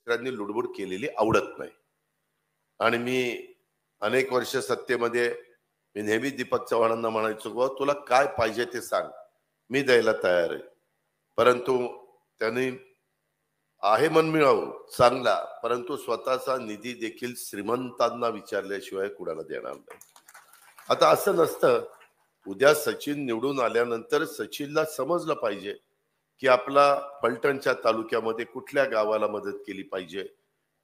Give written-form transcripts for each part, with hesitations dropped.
शेतकऱ्यांनी लुडबुड केलेली आवडत नाही. आणि मी अनेक वर्ष सत्तेमध्ये मी नेहमी दीपक चव्हाणांना म्हणायचो, "बुवा तुला काय पाहिजे ते सांग, मी द्यायला तयार आहे." परंतु त्यांनी आहे मनमिळावू चांगला, परंतु स्वतःचा निधी देखील श्रीमंतांना विचारल्याशिवाय कुणाला देणार नाही. आता असं नसतं. उद्या सचिन निवडून आल्यानंतर सचिनला समजलं पाहिजे की आपला फलटणच्या तालुक्यामध्ये कुठल्या गावाला मदत केली पाहिजे,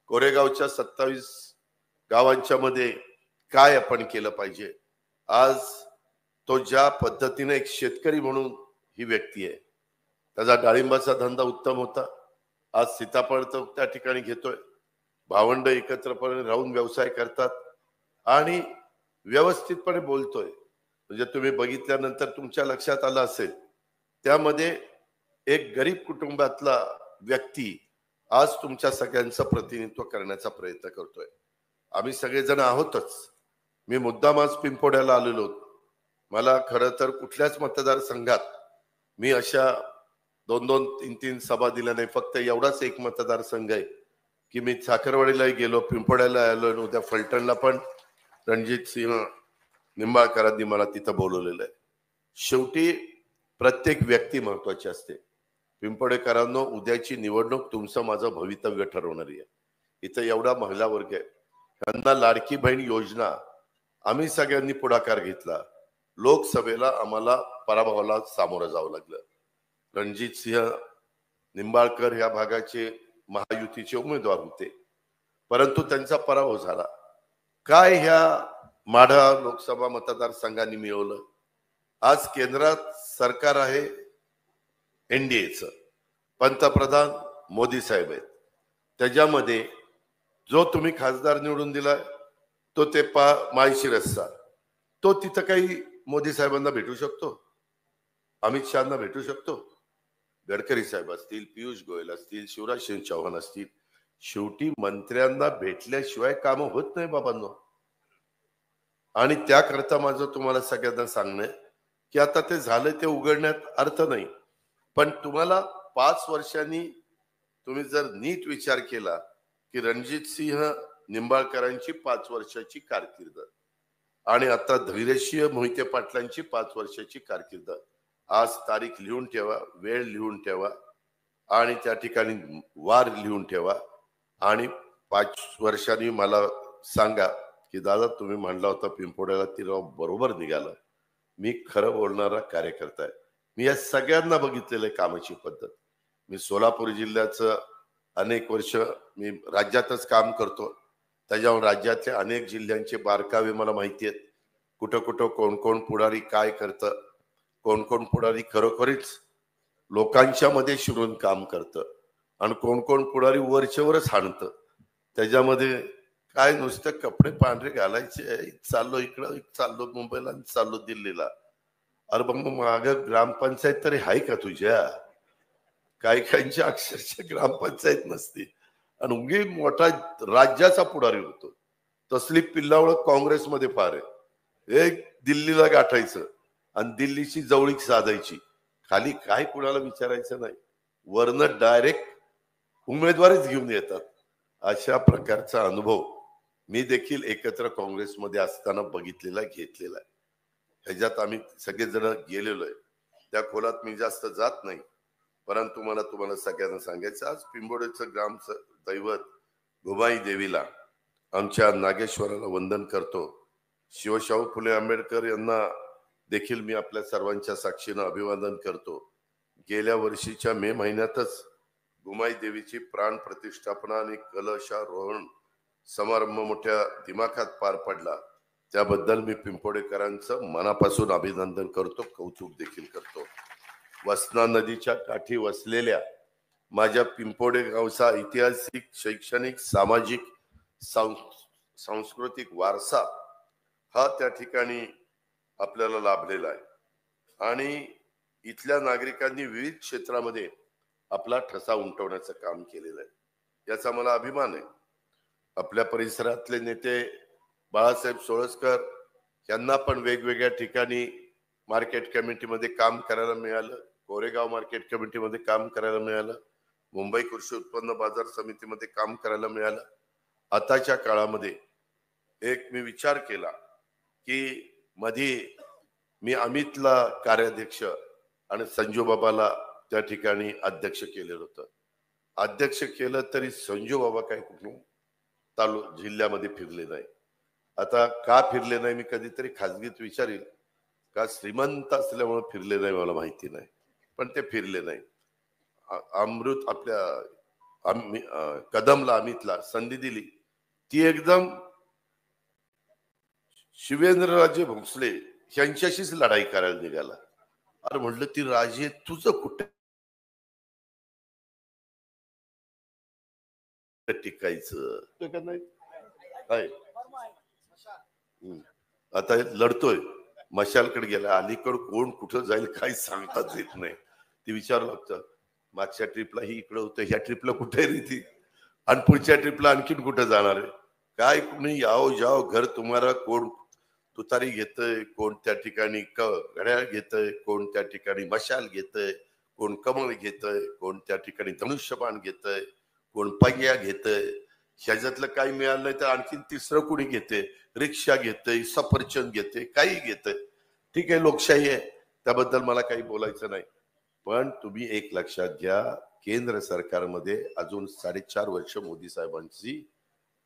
कोरेगावच्या 27 गावांच्या मध्ये काय आपण केलं पाहिजे. आज तो ज्या पद्धतीने एक शेतकरी म्हणून ही व्यक्ती आहे, त्याचा डाळिंबाचा धंदा उत्तम होता. आज सीताफळ तो त्या ठिकाणी घेतोय. भावंड एकत्रपणे राहून व्यवसाय करतात आणि व्यवस्थितपणे बोलतोय. म्हणजे तुम्ही बघितल्यानंतर तुमच्या लक्षात आलं असेल, त्यामध्ये एक गरीब कुटुंबातला व्यक्ती आज तुमच्या सगळ्यांचं प्रतिनिधित्व करण्याचा प्रयत्न करतोय. आम्ही सगळेजण आहोतच. मी मुद्दाम आज पिंपोड्याला आलेलो. मला खरं तर कुठल्याच मतदारसंघात मी अशा 2-2, 3-3 सभा दिल्या नाही. फक्त एवढाच एक मतदारसंघ आहे की मी साखरवाडीलाही गेलो, पिंपोड्याला आलो, उद्या फलटणला पण रणजित सिंह निंबाळकरांनी मला तिथं बोलवलेलं आहे. शेवटी प्रत्येक व्यक्ती महत्वाची असते. पिंपोडेकरांनो, उद्याची निवडणूक तुमचं माझं भवितव्य ठरवणारी आहे. इथं एवढा महिला वर्ग आहे, त्यांना लाडकी बहीण योजना आम्ही सगळ्यांनी पुढाकार घेतला. लोकसभेला आम्हाला पराभवाला सामोरं जावं लागलं. रणजित सिंह निंबाळकर या भागाचे महायुतीचे उमेदवार होते, परंतु त्यांचा पराभव झाला. काय ह्या माढा लोकसभा मतदारसंघांनी मिळवलं? आज केंद्रात सरकार आहे एनडीएचं, पंतप्रधान मोदी साहेब आहेत. त्याच्यामध्ये जो तुम्ही खासदार निवडून दिलाय तो ते माळशी रस्ता, तो तिथं काही मोदी साहेबांना भेटू शकतो? अमित शहाना भेटू शकतो? गडकरी साहेब असतील, पियुष गोयल असतील, शिवराज सिंह चौहान असतील, शेवटी मंत्र्यांना भेटल्याशिवाय कामं होत नाही बाबांनो. आणि त्याकरता माझं तुम्हाला सगळ्यांना सांगणं की आता ते झालं ते उघडण्यात अर्थ नाही, पण तुम्हाला 5 वर्षांनी तुम्ही जर नीट विचार केला की रणजित सिंह निंबाळकरांची 5 वर्षाची कारकीर्द आणि आता धैर्यशील मोहिते पाटलांची 5 वर्षाची कारकीर्द, आज तारीख लिहून ठेवा, वेळ लिहून ठेवा आणि त्या ठिकाणी वार लिहून ठेवा आणि 5 वर्षांनी मला सांगा की दादा तुम्ही म्हणला होता पिंपोड्याला तिराव बरोबर निघाला. मी खरं बोलणारा कार्यकर्ता आहे. मी या सगळ्यांना बघितलेलं कामाची पद्धत. मी सोलापूर जिल्ह्याचं अनेक वर्ष मी राज्यातच काम करतो, त्याच्यावर राज्यातले अनेक जिल्ह्यांचे बारकावे मला माहिती आहेत. कुठं कुठं कोण कोण पुढारी काय करतं, कोण कोण पुढारी खरोखरीच लोकांच्या मध्ये शिरून काम करतं आणि कोण कोण पुढारी वरचेवरच हाणतं. त्याच्यामध्ये काय नुसतं कपडे पांढरे घालायचे, चाललो इकडं, चाललो मुंबईला, चाललो दिल्लीला. अरे मग माग ग्रामपंचायत तरी आहे का तुझ्या? काही काहींची अक्षरशः ग्रामपंचायत नसते आणि उगी मोठा राज्याचा पुढारी होतो. तसली पिल्लावळ काँग्रेसमध्ये फार आहे. एक दिल्लीला गाठायचं आणि दिल्लीची जवळीक साधायची, खाली काय कुणाला विचारायचं नाही, वरनं डायरेक्ट उमेदवारीच घेऊन येतात. अशा प्रकारचा अनुभव मी देखील एकत्र काँग्रेसमध्ये असताना बघितलेला, घेतलेला आहे. ह्याच्यात आम्ही सगळेजण गेलेलो आहे, त्या खोलात मी जास्त जात नाही. परंतु मला तुम्हाला सगळ्यांना सांगायचं, आज पिंपोडेचं ग्राम दैवत भुमाई देवीला, आमच्या नागेश्वराला वंदन करतो. शिवशाहू फुले आंबेडकर यांना देखील मी आपल्या सर्वांच्या साक्षीनं अभिवादन करतो. गेल्या वर्षीच्या मे महिन्यातच भुमाई देवीची प्राण प्रतिष्ठापना आणि कलशारोहण समारंभ मोठ्या दिमाखात पार पडला. त्याबद्दल मी पिंपोडेकरांचं मनापासून अभिनंदन करतो, कौतुक देखील करतो. वसना नदीच्या काठी वसलेल्या माझ्या पिंपोडे गावचा ऐतिहासिक, शैक्षणिक, सामाजिक, सांस्कृतिक वारसा हा त्या ठिकाणी आपल्याला लाभलेला आहे आणि इथल्या नागरिकांनी विविध क्षेत्रामध्ये आपला ठसा उमटवण्याचं काम केलेलं आहे. याचा मला अभिमान आहे. आपल्या परिसरातले नेते बाळासाहेब सोळसकर यांना पण वेगवेगळ्या ठिकाणी मार्केट कमिटीमध्ये काम करायला मिळालं, कोरेगाव मार्केट कमिटीमध्ये काम करायला मिळालं. मुंबई कृषी उत्पन्न बाजार समितीमध्ये काम करायला मिळालं. आताच्या काळामध्ये एक मी विचार केला की मध्ये मी अमितला कार्याध्यक्ष आणि संजू बाबाला त्या ठिकाणी अध्यक्ष केलेलं होतं. अध्यक्ष केलं तरी संजू बाबा काय कुठून जिल्ह्यामध्ये फिरले नाही. आता का फिरले नाही मी कधीतरी खाजगीत विचारील, का श्रीमंत असल्यामुळे फिरले नाही मला माहिती नाही, पण ते फिरले नाही. अमृत आपल्या कदमला अमितला संधी दिली, ती एकदम शिवेंद्रराजे भोसले यांच्याशीच लढाई करायला निघाला. अरे म्हटलं ती राजे तुझं कुठे टिकायचं का नाही काय. आता लढतोय, मशालकडे गेला, अलीकडे कोण कुठं जाईल काही सांगताच येत नाही. ती विचारू लागतं, मागच्या ट्रिपला ही इकडं होतं, ह्या ट्रिपला कुठे रे ती, आणि पुढच्या ट्रिपला आणखीन कुठं जाणार आहे काय. कुणी याव जाव घर तुम्हाला, कोण तुतारी घेतय, कोण त्या ठिकाणी घड्याळ घेतय, कोण त्या ठिकाणी मशाल घेतय, कोण कमळ घेतय, कोण त्या ठिकाणी धनुष्यबाण घेतय, कोण पग्या घेतय. ह्याच्यातलं काही मिळालं नाही तर आणखीन तिसरं कुणी घेते, रिक्षा घेतय, सफरचंद घेते, काही घेतय. ठीक आहे, लोकशाही आहे, त्याबद्दल मला काही बोलायचं नाही. पण तुम्ही एक लक्षात घ्या, केंद्र सरकारमध्ये अजून 4.5 वर्ष मोदी साहेबांची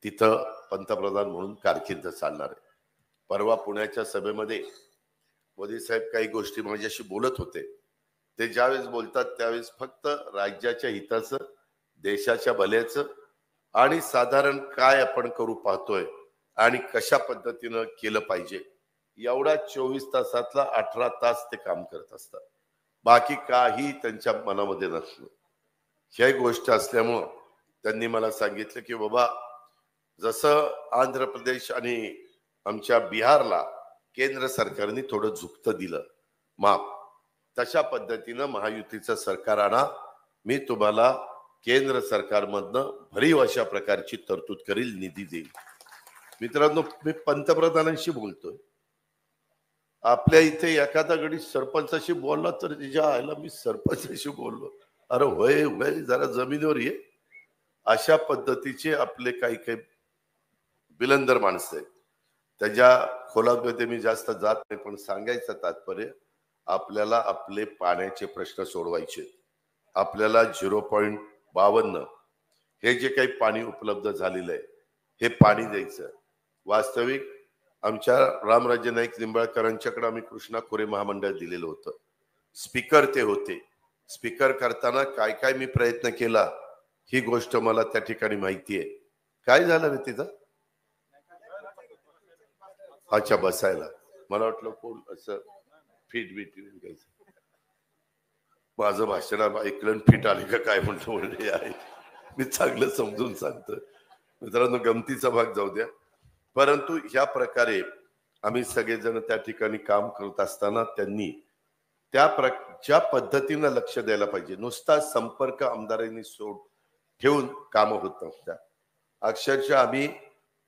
तिथं पंतप्रधान म्हणून कारकीर्द चालणार आहे. परवा पुण्याच्या सभेमध्ये मोदी साहेब काही गोष्टी माझ्याशी बोलत होते. ते ज्यावेळेस बोलतात त्यावेळेस फक्त राज्याच्या हिताचं, देशाच्या भल्याचं आणि साधारण काय आपण करू पाहतोय आणि कशा पद्धतीनं केलं पाहिजे, एवढा 24 तासातला 18 तास ते काम करत असतात. बाकी काही त्यांच्या मनामध्ये नसलं. ही गोष्ट असल्यामुळं त्यांनी मला सांगितलं की बाबा, जसं आंध्र प्रदेश आणि आमच्या बिहारला केंद्र सरकारने थोडं झुकतं दिलं माप, तशा पद्धतीनं महायुतीचं सरकार आणा, मी तुम्हाला केंद्र सरकारमधनं भरीव अशा प्रकारची तरतूद करील, निधी देईल. मित्रांनो, मी पंतप्रधानांशी बोलतोय, आपल्या इथे एखादा गडी सरपंचाशी बोलला तर तिच्या आईला मी सरपंचाशी बोललो, अरे होय होय जरा जमिनीवर ये. अशा पद्धतीचे आपले काही काही बिलंदर माणसं आहेत. त्याच्या खोलामध्ये मी जास्त जात नाही, पण सांगायचं तात्पर्य, आपल्याला आपले पाण्याचे प्रश्न सोडवायचे. आपल्याला 0.52 हे जे काही पाणी उपलब्ध झालेलं आहे हे पाणी द्यायचं. वास्तविक आमच्या रामराजे नाईक निंबाळकरांच्याकडे आम्ही कृष्णा खोरे महामंडळ दिलेलं होतं. स्पीकर ते होते. स्पीकर करताना काय काय मी प्रयत्न केला ही गोष्ट मला त्या ठिकाणी माहिती आहे. काय झालं रे तिथं, अच्छा बसायला, मला वाटलं कोण असं फिट बीट घ्यायचं. माझं भाषण ऐकलं फिट आले का काय म्हणतो म्हणले आहे. मी चांगलं समजून सांगतो. मित्रांनो, गमतीचा भाग जाऊ द्या. परंतु ह्या प्रकारे आम्ही सगळेजण त्या ठिकाणी काम करत असताना त्यांनी ज्या पद्धतीनं लक्ष द्यायला पाहिजे, नुसता संपर्क आमदारांनी ठेवून कामं होत नसतात. अक्षरशः आम्ही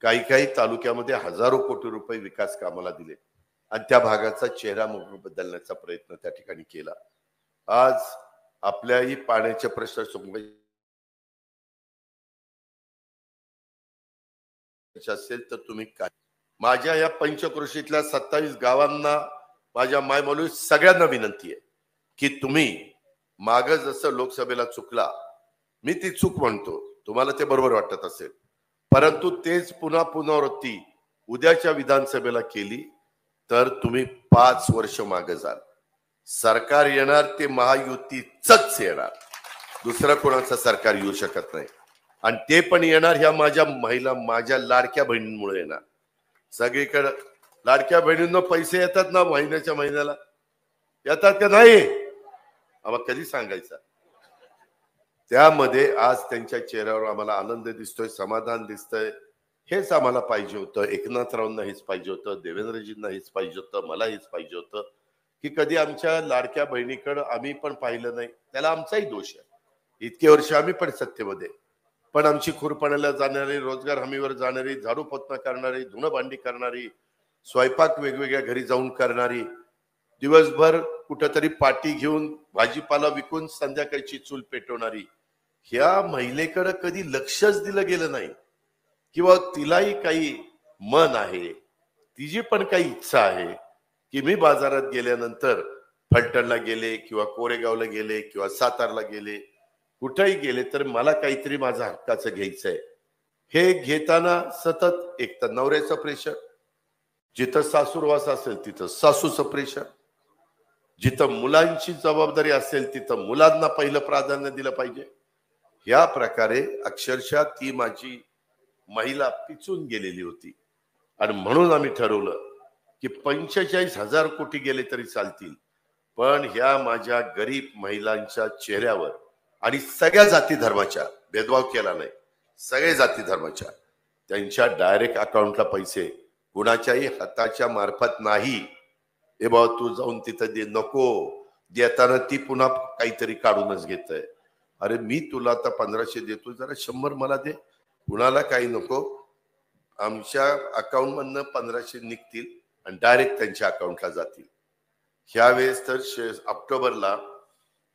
काही काही तालुक्यामध्ये हजारो कोटी रुपये विकास कामाला दिले आणि त्या भागाचा चेहरा बदलण्याचा प्रयत्न त्या ठिकाणी केला. आज आपल्याही पाण्याचे प्रश्न असेल तर तुम्ही काय, माझ्या या पंचक्रोशीतल्या 27 गावांना माझ्या मायमौली सगळ्यांना विनंती आहे की तुम्ही माग जसं लोकसभेला चुकला, मी ती चूक म्हणतो, तुम्हाला ते बरोबर वाटत असेल, परंतु तेच पुन्हा पुनरावृत्ती उद्याच्या विधानसभेला केली तर तुम्ही 5 वर्ष मागे जाल. सरकार येणार ते महायुतीचंच येणार, दुसरं कोणाचं सरकार येऊ शकत नाही. आणि ते पण येणार ह्या माझ्या महिला, माझ्या लाडक्या बहिणींमुळे येणार. सगळीकडे लाडक्या बहिणींना पैसे येतात ना, महिन्याच्या महिन्याला येतात का नाही, आम्हाला कधी सांगायचं. त्यामध्ये आज त्यांच्या चेहऱ्यावर आम्हाला आनंद दिसतोय, समाधान दिसतंय. हेच आम्हाला पाहिजे होतं. एकनाथरावांना हेच पाहिजे होतं, देवेंद्रजींना हेच पाहिजे होतं, मला हेच पाहिजे होतं की कधी आमच्या लाडक्या बहिणीकडे आम्ही पण पाहिलं नाही. त्याला आमचाही दोष आहे. इतके वर्ष आम्ही पण सत्तेमध्ये, पण आमची खुरपणाला जाणारी, रोजगार हमीवर जाणारी, झाडू पोतना करणारी, धुणं भांडी करणारी, स्वयंपाक वेगवेगळ्या घरी जाऊन करणारी, दिवसभर कुठेतरी पाटी घेऊन भाजीपाला विकून संध्याकाळची चूल पेटवणारी, ह्या महिलेकडे कधी लक्षच दिलं गेलं नाही किंवा तिलाही काही मन आहे, तिची पण काही इच्छा आहे की मी बाजारात गेल्यानंतर फलटणला गेले किंवा कोरेगावला गेले किंवा सातारला गेले, कुठेही गेले तर मला काहीतरी माझं हक्काचं घ्यायचंय. हे घेताना सतत एक तर नवऱ्याचं प्रेशर, जिथं सासूरवास असेल तिथं सासूचं प्रेशर, जिथं मुलांची जबाबदारी असेल तिथं मुलांना पहिलं प्राधान्य दिलं पाहिजे. या प्रकारे अक्षरशः ती माझी महिला पिचून गेलेली होती. आणि म्हणून आम्ही ठरवलं की 45,000 कोटी गेले तरी चालतील, पण ह्या माझ्या गरीब महिलांच्या चेहऱ्यावर आणि सगळ्या जाती धर्माच्या, भेदभाव केला नाही, सगळे जाती धर्माच्या, त्यांच्या डायरेक्ट अकाउंटला पैसे, कुणाच्याही हाताच्या मार्फत नाही. हे बाबा तू जाऊन तिथं दे, नको देताना ती पुन्हा काहीतरी काढूनच घेतय. अरे मी तुला आता 1,500 देतो, जरा 100 मला दे, कुणाला काही नको, आमच्या अकाउंट मधनं 1,500 निघतील आणि डायरेक्ट त्यांच्या अकाउंटला जातील. ह्यावेळेस तर ऑक्टोबरला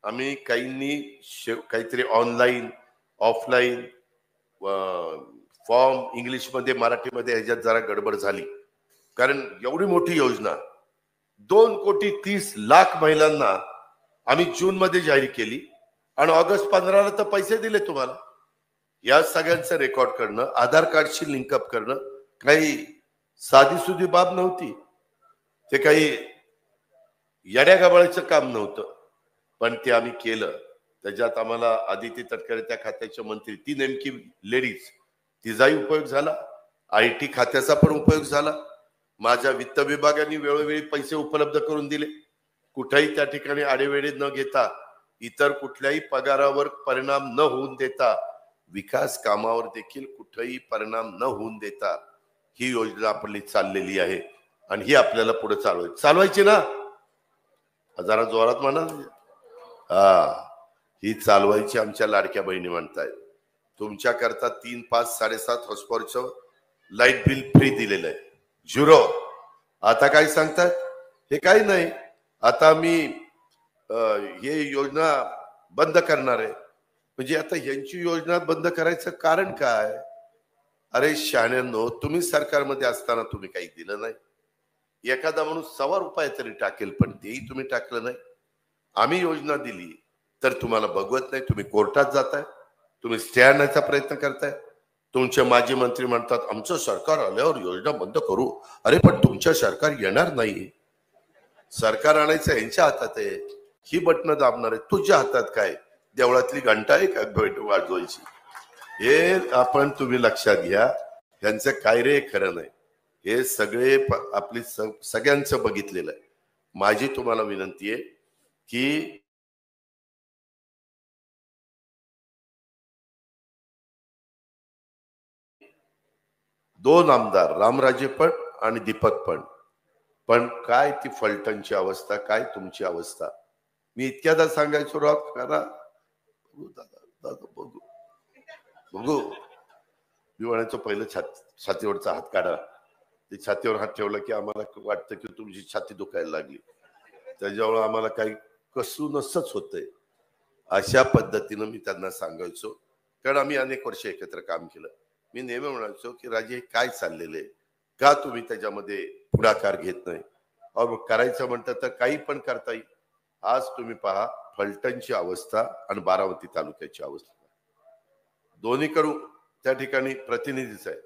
आम्ही काहीतरी ऑनलाईन ऑफलाईन फॉर्म इंग्लिशमध्ये मराठीमध्ये ह्याच्यात जरा गडबड झाली, कारण एवढी मोठी योजना 2,30,00,000 महिलांना आम्ही जून मध्ये जाहीर केली आणि ऑगस्ट 15ला तर पैसे दिले तुम्हाला. या सगळ्यांचं रेकॉर्ड करणं, आधार कार्डशी लिंकअप करणं काही साधी सुधी बाब नव्हती, ते काही येड्या गबाळाचं काम नव्हतं, पण ते आम्ही केलं. त्याच्यात आम्हाला आदिती तटकरे त्या खात्याचे मंत्री, ती नेमकी लेडीज, तिचाही उपयोग झाला, IT खात्याचा पण उपयोग झाला, माझ्या वित्त विभागाने वेळोवेळी पैसे उपलब्ध करून दिले, कुठेही त्या ठिकाणी आडेवेडे न घेता, इतर कुठल्याही पगारावर परिणाम न होऊन देता, विकास कामावर देखील कुठेही परिणाम न होऊन देता ही योजना आपली चाललेली आहे. आणि ही आपल्याला पुढे चालवायची ना, जरा जोरात म्हणा. ही चालवायची. आमच्या लाडक्या बहिणी म्हणतायत तुमच्या करता 3, 5, 7.5 हॉर्सपॉवरचं लाईट बिल फ्री दिलेलं आहे, 0. आता काय सांगतात, हे काही नाही, आता मी हे योजना बंद करणार आहे. म्हणजे आता यांची योजना बंद करायचं कारण काय? अरे शहाण्यांनो, तुम्ही सरकारमध्ये असताना तुम्ही काही दिलं नाही. एखादा माणूस ₹1.25 तरी टाकेल, पण तेही तुम्ही टाकलं नाही. आम्ही योजना दिली तर तुम्हाला बघवत नाही, तुम्ही कोर्टात जाताय, तुम्ही स्टे आणण्याचा प्रयत्न करताय. तुमचे माजी मंत्री म्हणतात आमचं सरकार आल्यावर योजना बंद करू. अरे पण तुमचं सरकार येणार नाही, सरकार आणायचं यांच्या हातात आहे, ही बटणं दाबणार आहे, तुझ्या हातात काय, देवळातली घंटा आहे का वाजवायची? हे आपण तुम्ही लक्षात घ्या. यांचं काय रे खरं नाही. हे सगळे आपली सगळ्यांचं बघितलेलं आहे. माझी तुम्हाला विनंती आहे की दोन आमदार, रामराजे पण आणि दीपक पण काय ती फलटणची अवस्था, काय तुमची अवस्था. मी इतक्यादा सांगायचो राव करा, बघू बघू, मी म्हणायचो पहिलं छातीवरचा हात काढा. ते छातीवर हात ठेवला की आम्हाला वाटतं की तुमची छाती दुखायला लागली, त्याच्यामुळे आम्हाला काही कसूनच होतंय. अशा पद्धतीनं मी त्यांना सांगायचो, कारण आम्ही अनेक वर्ष एकत्र काम केलं. मी नेहमी म्हणायचो की राजे काय चाललेलं आहे, का तुम्ही त्याच्यामध्ये पुढाकार घेत नाही? करायचं म्हणतं तर काही पण करता येईल. आज तुम्ही पहा फलटणची अवस्था आणि बारामती तालुक्याची अवस्था, दोन्हीकडून त्या ठिकाणी प्रतिनिधीच आहे.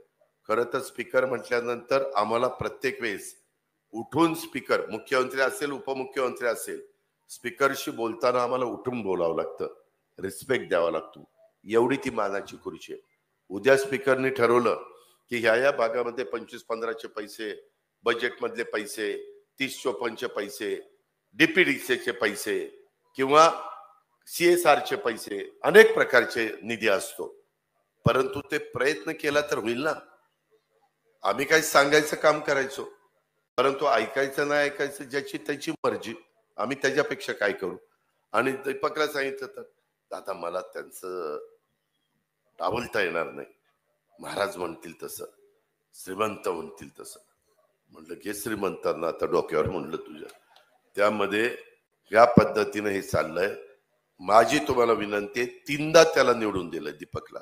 खरं तर स्पीकर म्हटल्यानंतर आम्हाला प्रत्येक वेळेस उठून स्पीकर, मुख्यमंत्री असेल उपमुख्यमंत्री असेल, स्पीकरशी बोलताना आम्हाला उठून बोलावं लागतं, रिस्पेक्ट द्यावा लागतो. एवढी ती मानाची खुर्ची आहे. उद्या स्पीकरने ठरवलं की ह्या भागामध्ये 25-15चे पैसे, बजेट मधले पैसे, 30-54चे पैसे, DPDCचे पैसे किंवा CSRचे पैसे, अनेक प्रकारचे निधी असतो, परंतु ते प्रयत्न केला तर होईल ना. आम्ही काही सांगायचं काम करायचो, परंतु ऐकायचं नाही ऐकायचं ज्याची त्याची मर्जी, आम्ही त्याच्यापेक्षा काय करू. आणि दीपकला सांगितलं तर आता मला त्यांचं डावलता येणार नाही, महाराज म्हणतील तसं, श्रीमंत म्हणतील तसं. म्हटलं घे श्रीमंतांना आता डोक्यावर, म्हणलं तुझ्या. त्यामध्ये या पद्धतीने हे चाललंय. माझी तुम्हाला विनंती आहे, 3दा त्याला निवडून दिलं दीपकला,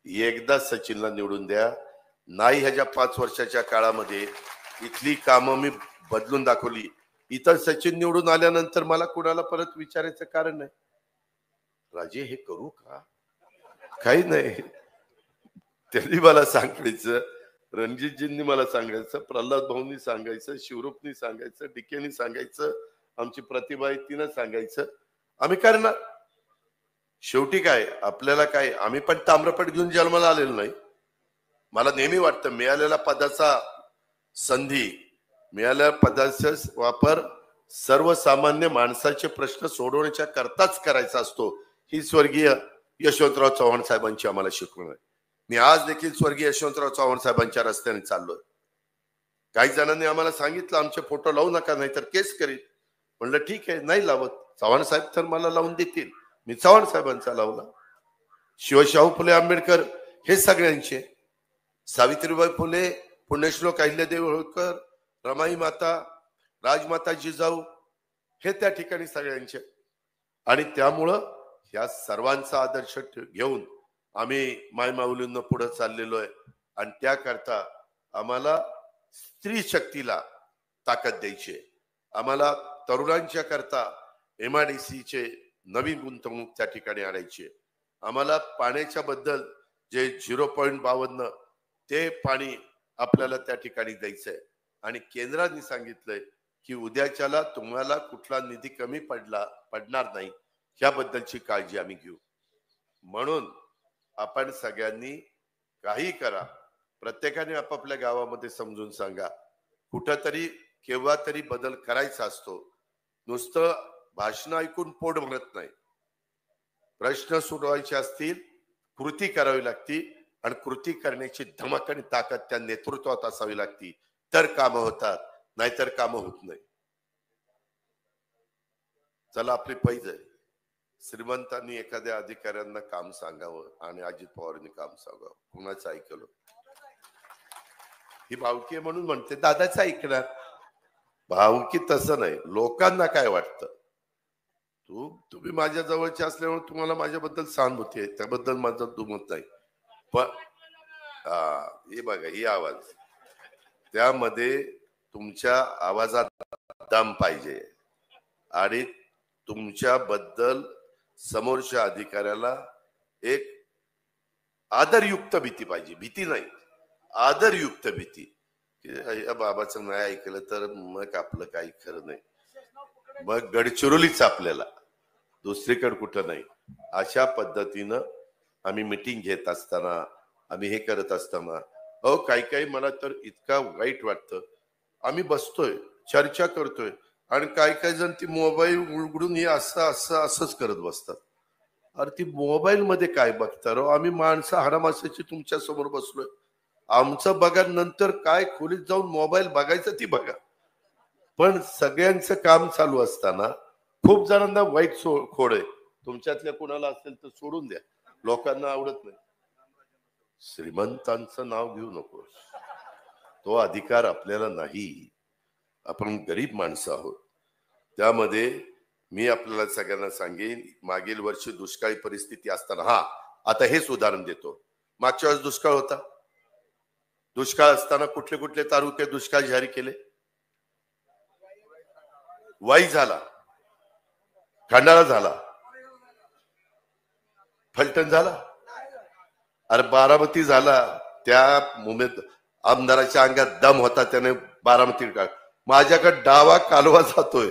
एकदा सचिनला निवडून द्या. नाही ह्याच्या 5 वर्षाच्या काळामध्ये इथली कामं मी बदलून दाखवली. इतर सचिन निवडून आल्यानंतर मला कुणाला परत विचारायचं कारण नाही, राजे हे करू का, काही नाही. त्यांनी मला सांगायचं, रणजितजींनी मला सांगायचं, प्रल्हाद भाऊंनी सांगायचं, शिवरूपनी सांगायचं, डिकेनी सांगायचं, आमची प्रतिभा आहे तिनं सांगायचं, आम्ही करणार. शेवटी काय आपल्याला काय, आम्ही पण ताम्रपट घेऊन जन्माला आलेलो नाही. मला नेहमी वाटतं मिळालेला पदाचा संधी, मिळालेल्या पदाचा वापर सर्वसामान्य माणसाचे प्रश्न सोडवण्याच्या करताच करायचा असतो, ही स्वर्गीय यशवंतराव चव्हाण साहेबांची आम्हाला शिकवण आहे. मी आज देखील स्वर्गीय यशवंतराव चव्हाण साहेबांच्या रस्त्याने चाललोय. काही जणांनी आम्हाला सांगितलं आमचे फोटो लावू नका नाही तर केस करीत. म्हणलं ठीक आहे, नाही लावत. चव्हाण साहेब तर मला लावून देतील, मी चव्हाण साहेबांचा लावला. शिवशाहू फुले आंबेडकर हे सगळ्यांचे, सावित्रीबाई फुले, पुण्यश्लोक अहिल्यादेवी होळकर, रमाई माता, राजमाता जिजाऊ हे त्या ठिकाणी सगळ्यांचे. आणि त्यामुळं ह्या सर्वांचा आदर्श घेऊन आम्ही मायमाऊलींना पुढे चाललेलो आहे. आणि त्याकरता आम्हाला स्त्री शक्तीला ताकद द्यायची आहे. आम्हाला तरुणांच्या करता MIDCचे नवीन गुंतवणूक त्या ठिकाणी आणायची आहे. आम्हाला पाण्याच्या बद्दल जे 0.52 ते पाणी आपल्याला त्या ठिकाणी द्यायचंय. आणि केंद्राने सांगितलंय की उद्याच्याला तुम्हाला कुठला निधी कमी पडणार नाही, याबद्दलची काळजी आम्ही घेऊ. म्हणून आपण सगळ्यांनी काही करा, प्रत्येकाने आपापल्या गावामध्ये समजून सांगा, कुठंतरी केव्हा तरी बदल करायचा असतो. नुसतं भाषण ऐकून पोट भरत नाही. प्रश्न सोडवायचे असतील, कृती करावी लागती. आणि कृती करण्याची धमक आणि ताकद त्या नेतृत्वात असावी लागती, तर कामं होतात, नाहीतर कामं होत नाही. चला आपली पैज आहे, श्रीमंतांनी एखाद्या अधिकाऱ्यांना काम सांगावं आणि अजित पवारांनी काम सांगावं, कुणाचं ऐकलं? ही भावकी आहे म्हणून म्हणते दादाचं ऐकणार. भावकी तसं नाही. लोकांना काय वाटतं, तुम्ही माझ्या जवळचे असल्यामुळे तुम्हाला माझ्याबद्दल सहानुभूती आहे, त्याबद्दल माझं दुमत नाही. पण हे बघा, ही आवाज, त्यामध्ये तुमच्या आवाजात दम पाहिजे आणि तुमच्याबद्दल समोरच्या अधिकाऱ्याला एक आदरयुक्त भीती पाहिजे. भीती नाही, आदरयुक्त भीती, की या बाबाचं नाही ऐकलं तर मग आपलं काही खरं नाही, मग गडचिरोलीच आपल्याला, दुसरीकडे कुठं नाही. अशा पद्धतीनं आम्ही मीटिंग घेत असताना, आम्ही हे करत असताना, काही मला तर इतका वाईट वाटतं. आम्ही बसतोय, चर्चा करतोय आणि काही जण ती मोबाईल उघडून हे असंच करत बसतात. अरे ती मोबाईल मध्ये काय बघता रो? आम्ही माणसं हाडामासाची तुमच्या समोर बसलोय, आमचं बघा, नंतर काय खोलीत जाऊन मोबाईल बघायचं ती बघा. पण सगळ्यांचं काम चालू असताना खूप जणांना वाईट खोड आहे. तुमच्यातल्या कुणाला असेल तर सोडून द्या, लोकांना आवडत नाही. श्रीमंतांचं नाव घेऊ नकोस, तो अधिकार आपल्याला नाही. आपण गरीब माणसं आहोत. त्यामध्ये मी आपल्याला सगळ्यांना सांगेन, मागील वर्षी दुष्काळी परिस्थिती असताना, आता हेच उदाहरण देतो, मागच्या वेळेस दुष्काळ होता. दुष्काळ असताना कुठले कुठले तालुके दुष्काळ जाहीर केले? वाई झाला, खंडाळा झाला, फलटण झाला, अरे बारामती झाला. त्या आमदाराच्या अंगात दम होता, त्याने बारामती काढ. माझ्याकडे डावा कालवा जातोय,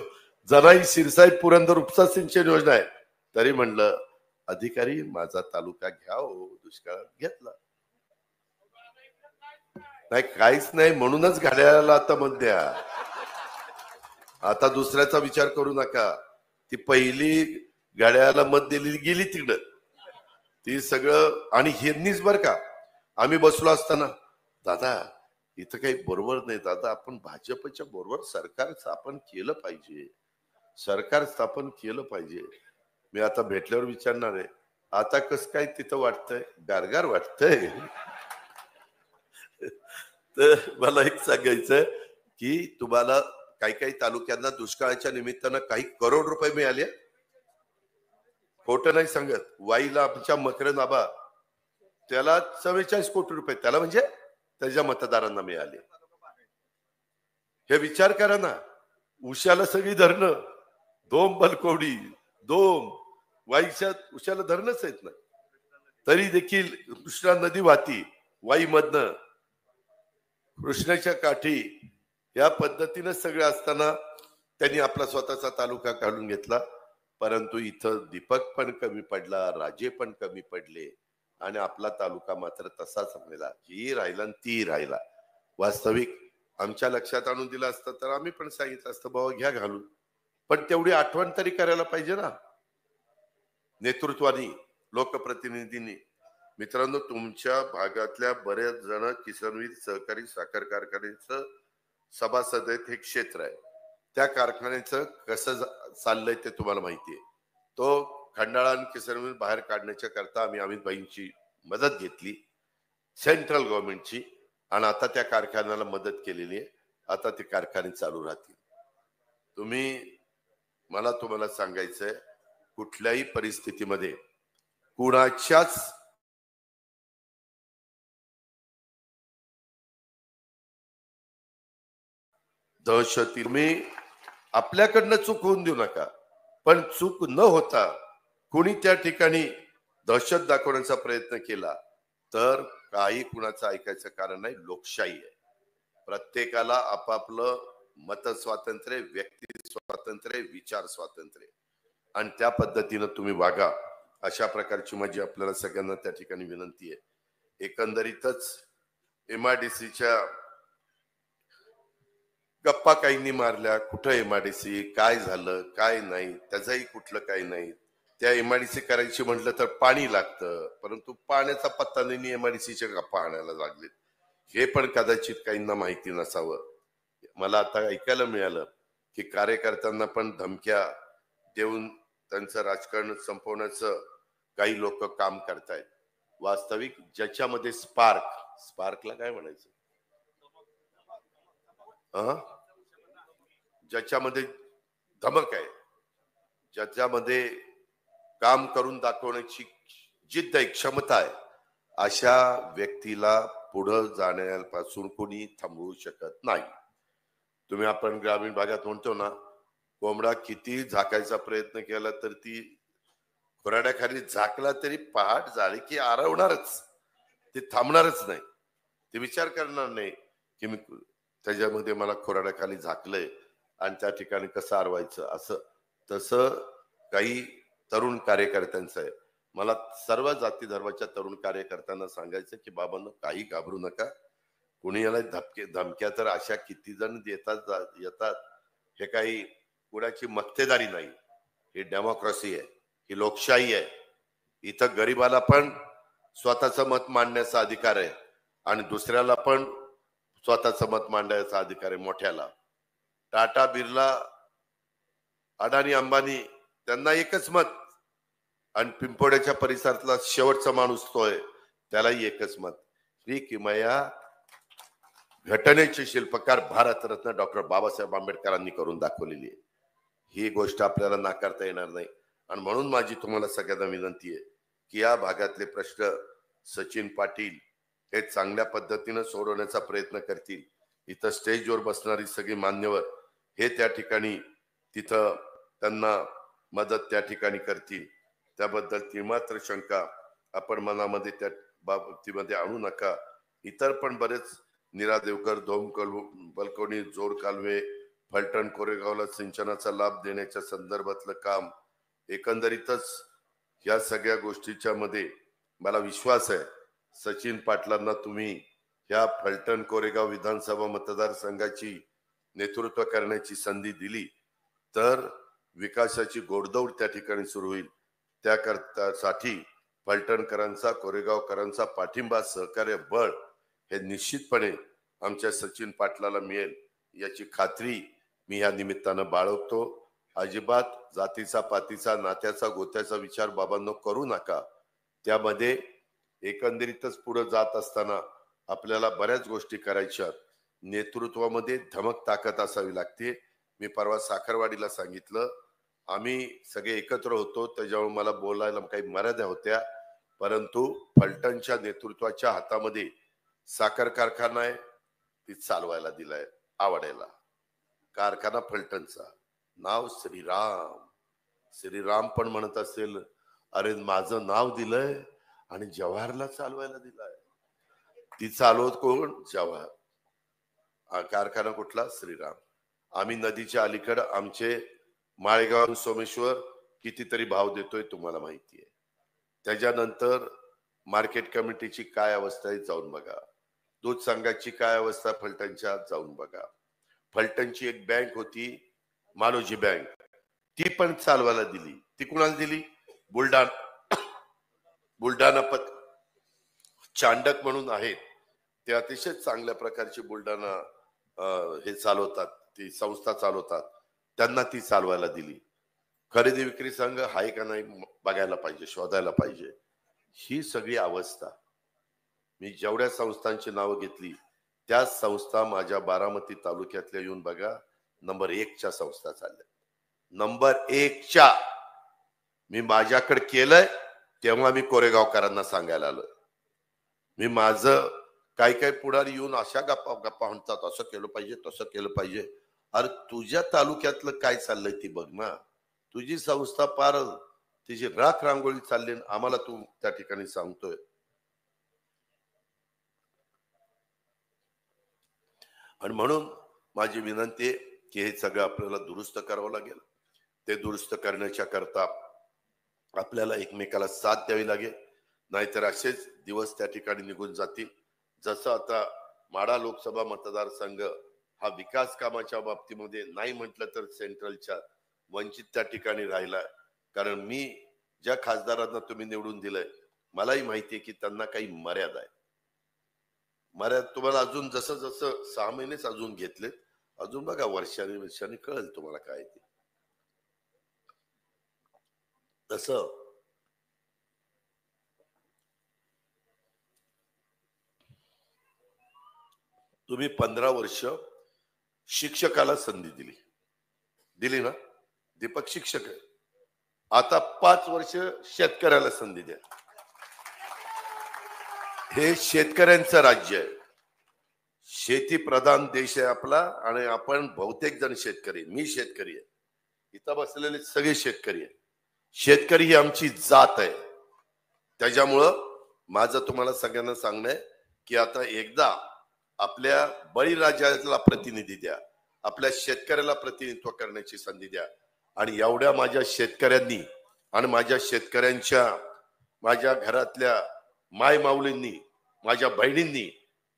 जनाई शिरसाई पुरंदर उपसा सिंचन योजना आहे, तरी म्हणलं अधिकारी माझा तालुका घ्या, दुष्काळात घेतला नाही, काहीच नाही. म्हणूनच घड्याळाला आता मत द्या, आता दुसऱ्याचा विचार करू नका. ती पहिली घड्याळाला मत दिलेली गेली तिकडं, ती सगळं. आणि हेनीच बर का, आम्ही बसलो असताना, दादा इथं काही बरोबर नाही दादा, आपण भाजपच्या बरोबर सरकार स्थापन केलं पाहिजे, सरकार स्थापन केलं पाहिजे. मी आता भेटल्यावर विचारणार आहे, आता कसं काय तिथं वाटतंय? गारगार वाटतंय. तर मला एक सांगायचं की तुम्हाला काही तालुक्यांना दुष्काळाच्या निमित्तानं काही करोड रुपये मिळाले, खोटं नाही सांगत. वाईला आमच्या मकरंद आबा त्याला 44 कोटी रुपये त्याला म्हणजे त्याच्या मतदारांना मिळाले. हे विचार करा ना. उशाला सगळी धरणं, दोन बलकवडी, दोन वाईच्या उशाला धरणच आहेत ना, तरी देखील कृष्णा नदी वाहती वाईमधनं कृष्णाच्या काठी. या पद्धतीनं सगळं असताना त्यांनी आपला स्वतःचा तालुका काढून घेतला. परंतु इथं दीपक पण कमी पडला, राजे पण कमी पडले आणि आपला तालुका मात्र तसाच राहिला. ही राहिला आणि ती राहिला. वास्तविक आमच्या लक्षात आणून दिलं असतं तर आम्ही पण सांगितलं असतं बाबा घ्या घालून, पण तेवढी आठवण तरी करायला पाहिजे ना नेतृत्वानी, लोकप्रतिनिधींनी. मित्रांनो, तुमच्या भागातल्या बरेच जण किसनवीर सहकारी साखर कारखान्याचं सभासद आहेत. हे क्षेत्र आहे, त्या कारखान्याचं कसं चाललंय ते तुम्हाला माहितीये. तो खंडाळा आणि किसनवीर बाहेर काढण्याच्या करता आम्ही अमित भाईंची मदत घेतली, सेंट्रल गव्हर्नमेंटची, आणि आता त्या कारखान्याला मदत केलेली आहे. आता ते कारखाने चालू राहतील. तुम्हाला सांगायचंय, कुठल्याही परिस्थितीमध्ये कुणाच्याच दहशती मी आपल्याकडनं चूक होऊन देऊ नका, पण चूक न होता कोणी त्या ठिकाणी दहशत दाखवण्याचा प्रयत्न केला तर काही कुणाचं ऐकायचं कारण नाही. लोकशाही आहे, प्रत्येकाला आपापलं मत स्वातंत्र्य, व्यक्ती स्वातंत्र्य, विचार स्वातंत्र्य, आणि त्या पद्धतीनं तुम्ही वागा. अशा प्रकारची माझी आपल्याला सगळ्यांना त्या ठिकाणी विनंती आहे. एकंदरीतच MIDCच्या गप्पा काहींनी मारल्या, कुठं MIDC, काय झालं काय नाही, त्याचंही कुठलं काही नाही. त्या MIDC करायची म्हटलं तर पाणी लागतं, परंतु पाण्याचा पत्ता नाही, MIDCच्या गप्पा आणायला लागलेत. हे पण कदाचित काहींना माहिती नसावं. मला आता ऐकायला मिळालं की कार्यकर्त्यांना पण धमक्या देऊन त्यांचं राजकारण संपवण्याचं काही लोक काम करतायत. वास्तविक ज्याच्यामध्ये स्पार्कला काय म्हणायचं, ज्याच्यामध्ये धमक आहे, ज्याच्यामध्ये काम करून दाखवण्याची जिद्द आहे, क्षमता आहे, अशा व्यक्तीला पुढे जाण्यापासून कोणी थांबवू शकत नाही. तुम्ही आपण ग्रामीण भागात म्हणतो ना, कोंबडा किती झाकायचा प्रयत्न केला तर ती खुराड्याखाली झाकला तरी पहाट झाली की आरवणारच, ते थांबणारच नाही. ते विचार करणार नाही की मी त्याच्यामध्ये मला खुराड्याखाली झाकलंय आणि त्या ठिकाणी कसं आरवायचं. असं तसं काही तरुण कार्यकर्त्यांचं आहे. मला सर्व जाती धर्माच्या तरुण कार्यकर्त्यांना सांगायचं की बाबांनो, काही घाबरू नका. कुणी याला धमक्या तर अशा किती जण येतात. हे काही कुणाची मक्तेदारी नाही, ही डेमोक्रेसी आहे, ही लोकशाही आहे. इथं गरीबाला पण स्वतःचं मत मांडण्याचा अधिकार आहे आणि दुसऱ्याला पण स्वतःचं मत मांडण्याचा अधिकार आहे. मोठ्याला टाटा, बिर्ला, अडाणी, अंबानी त्यांना एकच मत, आणि पिंपोड्याच्या परिसरातला शेवटचा माणूस तोय त्यालाही एकच मत. श्री किमया घटनेचे शिल्पकार भारतरत्न डॉक्टर बाबासाहेब आंबेडकरांनी करून दाखवलेली आहे. ही गोष्ट आपल्याला नाकारता येणार नाही. आणि म्हणून माझी तुम्हाला सगळ्यांना विनंती आहे की या भागातले प्रश्न सचिन पाटील हे चांगल्या पद्धतीने सोडवण्याचा प्रयत्न करतील. इथं स्टेजवर बसणारी सगळी मान्यवर हे त्या ठिकाणी तिथं त्यांना मदत त्या ठिकाणी करतील. त्याबद्दल ती मात्र शंका आपण मनामध्ये त्या बाबतीमध्ये आणू नका. इतर पण बरेच नीरा देवकर, बलकवणी, जोड कालवे, फलटण, कोरेगावला सिंचनाचा लाभ देण्याच्या संदर्भातलं काम, एकंदरीतच या सगळ्या गोष्टीच्या मध्ये मला विश्वास आहे सचिन पाटलांना तुम्ही या फलटण कोरेगाव विधानसभा मतदारसंघाची नेतृत्व करण्याची संधी दिली तर विकासाची गोडदौड त्या ठिकाणी सुरू होईल. त्याकरतासाठी फलटणकरांचा, कोरेगावकरांचा पाठिंबा, सहकार्य, बळ हे निश्चितपणे आमच्या सचिन पाटलाला मिळेल याची खात्री मी या निमित्तानं बाळगतो. अजिबात जातीचा, पातीचा, नात्याचा, गोत्याचा विचार बाबांनो करू नका. त्यामध्ये एकंदरीतच पुढे जात असताना आपल्याला बऱ्याच गोष्टी करायच्या. नेतृत्वामध्ये धमक ताकद असावी लागते. मी परवा साखरवाडीला सांगितलं, आम्ही सगळे एकत्र होतो, त्याच्यामुळे मला बोलायला काही मर्यादा होत्या. परंतु फलटणच्या नेतृत्वाच्या हातामध्ये साखर कारखाना आहे, ती चालवायला दिलाय आवडायला. कारखाना फलटणचा, नाव श्रीराम. श्रीराम पण म्हणत असेल, अरे माझं नाव दिलंय आणि जवाहरला चालवायला दिलाय. ती चालवत कोण? जवाहर. कारखाना कुठला? श्रीराम. आम्ही नदीच्या अलीकडे आमचे माळेगाव सोमेश्वर कितीतरी भाव देतोय, तुम्हाला माहिती आहे. त्याच्यानंतर मार्केट कमिटीची काय अवस्था आहे जाऊन बघा. दूध संघाची काय अवस्था फलटणच्या जाऊन बघा. फलटणची एक बँक होती मानोजी बँक, ती पण चालवायला दिली. ती कुणाला दिली? बुलढाणा चांडक म्हणून आहेत, ते अतिशय चांगल्या प्रकारची बुलढाणा हे चालवतात, ती संस्था चालवतात, त्यांना ती चालवायला दिली. खरेदी विक्री संघ आहे का नाही बघायला पाहिजे, शोधायला पाहिजे. ही सगळी अवस्था, मी जेवढ्या संस्थांची नावं घेतली त्या संस्था माझ्या बारामती तालुक्यातल्या येऊन बघा, नंबर 1च्या संस्था चालल्या. नंबर 1च्या. मी माझ्याकडे केलंय तेव्हा मी कोरेगावकरांना सांगायला आलो. मी माझं काही पुढारी येऊन अशा गप्पा म्हणतात, असं केलं पाहिजे तसं केलं पाहिजे. अरे तुझ्या तालुक्यातलं काय चाललंय ती बघ ना. तुझी संस्था पार तिची राख रांगोळी चालली, आम्हाला तू त्या ठिकाणी सांगतोय. आणि म्हणून माझी विनंती आहे की हे सगळं आपल्याला दुरुस्त करावं लागेल. ते दुरुस्त करण्याच्या करता आपल्याला एकमेकाला साथ द्यावी लागेल, नाहीतर असेच दिवस त्या ठिकाणी निघून जातील. जसं आता माढा लोकसभा मतदारसंघ हा विकास कामाच्या बाबतीमध्ये नाही म्हटलं तर सेंट्रलच्या वंचित त्या ठिकाणी राहिला. कारण मी ज्या खासदारांना तुम्ही निवडून दिलंय, मलाही माहितीये की त्यांना काही मर्यादा आहे. मर्यादा तुम्हाला अजून जसं 6 महिनेच अजून घेतलेत, अजून बघा वर्षाने कळेल तुम्हाला काय ते. तसं तुम्ही 15 वर्ष शिक्षकाला संधी दिली ना. दीपक शिक्षक आहे, आता 5 वर्ष शेतकऱ्याला संधी द्या. हे शेतकऱ्यांचं राज्य आहे. शेती प्रधान देश आहे आपला, आणि आपण बहुतेक जण शेतकरी. मी शेतकरी आहे, इथं बसलेले सगळे शेतकरी आहे. शेतकरी ही आमची जात आहे. त्याच्यामुळं माझं तुम्हाला सगळ्यांना सांगणं आहे की आता एकदा आपल्या बळीराजाला प्रतिनिधी द्या, आपल्या शेतकऱ्याला प्रतिनिधित्व करण्याची संधी द्या. आणि एवढ्या माझ्या शेतकऱ्यांनी आणि माझ्या शेतकऱ्यांच्या माझ्या घरातल्या माय माऊलींनी, माझ्या बहिणींनी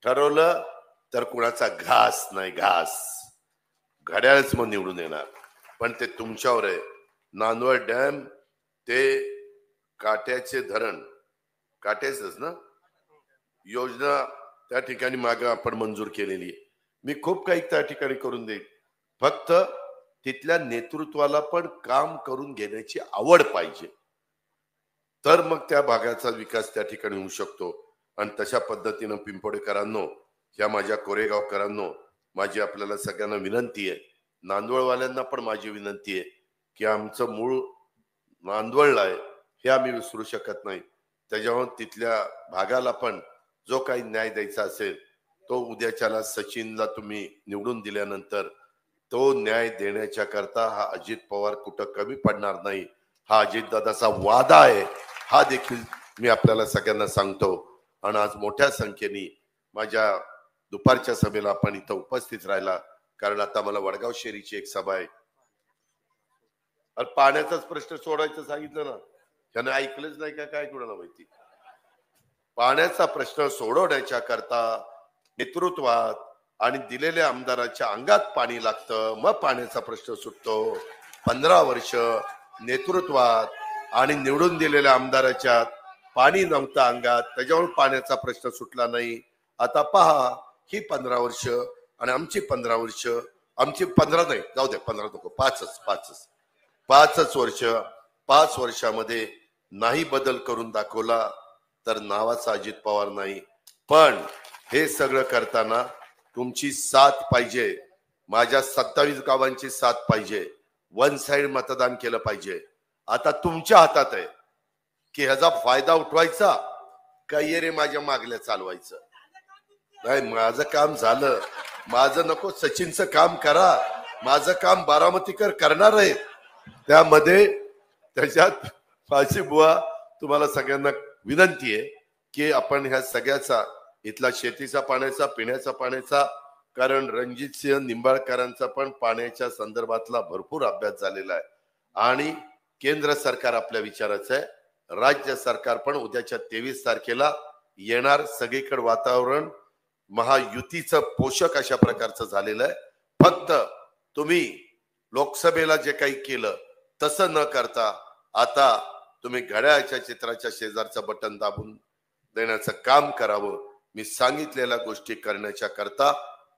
ठरवलं तर कुणाचा घास नाही, घड्याळच मग निवडून येणार. पण ते तुमच्यावर आहे. नांदवड डॅम ते काट्याचे धरण, काट्याचंच ना योजना त्या ठिकाणी मागे आपण मंजूर केलेली आहे. मी खूप काही त्या ठिकाणी करून देईन, फक्त तिथल्या नेतृत्वाला पण काम करून घेण्याची आवड पाहिजे, तर मग त्या भागाचा विकास त्या ठिकाणी होऊ शकतो. आणि तशा पद्धतीनं पिंपोडेकरांनो, या माझ्या कोरेगावकरांनो, माझी आपल्याला सगळ्यांना विनंती आहे, नांदवळवाल्यांना पण माझी विनंती आहे की आमचं मूळ नांदवळला आहे हे आम्ही विसरू शकत नाही. त्याच्यावर तिथल्या भागाला पण जो काही न्याय द्यायचा असेल तो उद्याच्याला सचिनला तुम्ही निवडून दिल्यानंतर तो न्याय देण्याच्या करता हा अजित पवार कुठं कमी पडणार नाही. हा अजितदादाचा वादा आहे, हा देखील मी आपल्याला सगळ्यांना सांगतो. आणि आज मोठ्या संख्येने माझ्या दुपारच्या सभेला आपण इथं उपस्थित राहिला, कारण आता मला वडगाव शेरीची एक सभा आहे. पाण्याचाच प्रश्न सोडायचं सांगितलं ना, त्याने ऐकलंच नाही का काय कुणाला माहिती. पाण्याचा प्रश्न सोडवण्याच्या करता नेतृत्वात आणि दिलेल्या आमदाराच्या अंगात पाणी लागतं, मग पाण्याचा प्रश्न सुटतो. 15 वर्ष नेतृत्वात आणि निवडून दिलेल्या आमदाराच्या पाणी नव्हतं अंगात, त्याच्यामुळे पाण्याचा प्रश्न सुटला नाही. आता पहा, ही 15 वर्ष आणि आमची 15 वर्ष, आमची 15 नाही, जाऊ द्या 15 नको, 5च वर्ष, 5 वर्षामध्ये नाही बदल करून दाखवला तर नावाचा अजित पवार नाही. पण हे सगळं करताना तुमची साथ पाहिजे, माझ्या 27 गावांची साथ पाहिजे. वन साइड मतदान केलं पाहिजे. आता तुमच्या हातात आहे की ह्याचा फायदा उठवायचा का ये रे माझ्या मागल्या चालवायचं. नाही, माझं काम झालं. माझं नको, सचिनचं काम करा. माझं काम बारामतीकर करणार आहे. त्यामध्ये त्याच्यात माझी बुवा तुम्हाला सगळ्यांना विनंती आहे की आपण ह्या सगळ्याचा इथला शेतीचा पाण्याचा, पिण्याचा पाण्याचा, कारण रणजित सिंह निंबाळकरांचा पण पाण्याच्या संदर्भातला भरपूर अभ्यास झालेला आहे आणि केंद्र सरकार आपल्या विचाराचं आहे. राज्य सरकार पण उद्याच्या 23 तारखेला येणार. सगळीकडे वातावरण महायुतीचं पोषक अशा प्रकारचं झालेलं आहे. फक्त तुम्ही लोकसभेला जे काही केलं तसं न करता आता तुम्ही घड्याळाच्या चित्राच्या शेजारचं बटन दाबून देण्याचं काम करावं. मी सांगितलेल्या गोष्टी करण्याच्या करता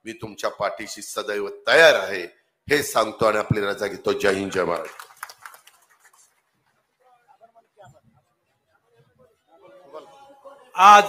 मी तुमच्या पाठीशी सदैव तयार आहे हे सांगतो आणि आपली रजा घेतो. जय हिंद, जय महाराष्ट्र. आज